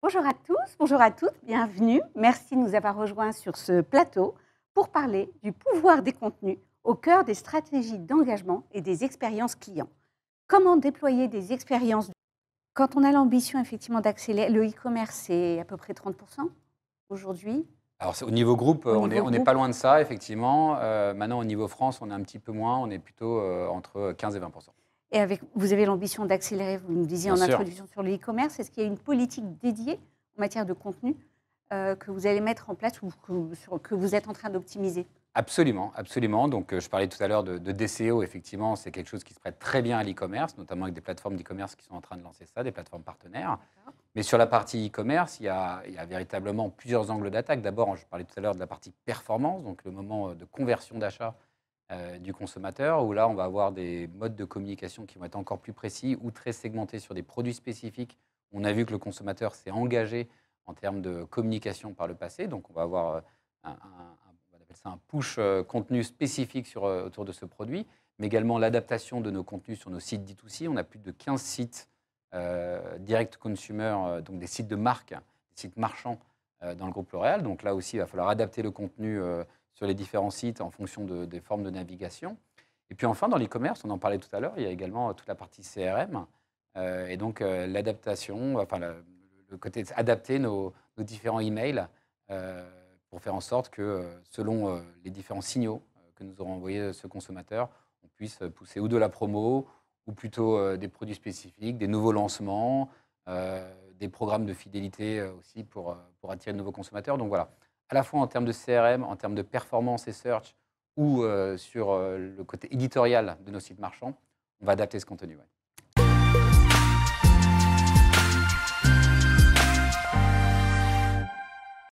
Bonjour à tous, bonjour à toutes, bienvenue. Merci de nous avoir rejoints sur ce plateau pour parler du pouvoir des contenus au cœur des stratégies d'engagement et des expériences clients. Comment déployer des expériences quand on a l'ambition effectivement d'accélérer le e-commerce, c'est à peu près 30% aujourd'hui Alors, au niveau groupe, au on niveau n'est groupe. pas loin de ça, effectivement. Maintenant, au niveau France, on est un petit peu moins. On est plutôt entre 15 et 20. Et avec, vous avez l'ambition d'accélérer, vous nous disiez Bien en sûr. introduction sur le e-commerce. Est-ce qu'il y a une politique dédiée en matière de contenu que vous allez mettre en place ou que vous êtes en train d'optimiser? Absolument, absolument. Donc, je parlais tout à l'heure de DCO. Effectivement, c'est quelque chose qui se prête très bien à l'e-commerce, notamment avec des plateformes d'e-commerce qui sont en train de lancer ça, des plateformes partenaires. Mais sur la partie e-commerce, il y a véritablement plusieurs angles d'attaque. D'abord, je parlais tout à l'heure de la partie performance, donc le moment de conversion d'achat du consommateur, où là, on va avoir des modes de communication qui vont être encore plus précis ou très segmentés sur des produits spécifiques. On a vu que le consommateur s'est engagé en termes de communication par le passé, donc on va avoir on appelle ça un push contenu spécifique autour de ce produit, mais également l'adaptation de nos contenus sur nos sites D2C. On a plus de 15 sites direct consumer, donc des sites de marque, des sites marchands dans le groupe L'Oréal. Donc là aussi, il va falloir adapter le contenu sur les différents sites en fonction des formes de navigation. Et puis enfin, dans l'e-commerce, on en parlait tout à l'heure, il y a également toute la partie CRM et donc l'adaptation, enfin le côté adapter nos différents emails euh, pour faire en sorte que selon les différents signaux que nous auront envoyés ce consommateur, on puisse pousser ou de la promo ou plutôt des produits spécifiques, des nouveaux lancements, des programmes de fidélité aussi pour attirer de nouveaux consommateurs. Donc voilà, à la fois en termes de CRM, en termes de performance et search, ou sur le côté éditorial de nos sites marchands, on va adapter ce contenu. Ouais.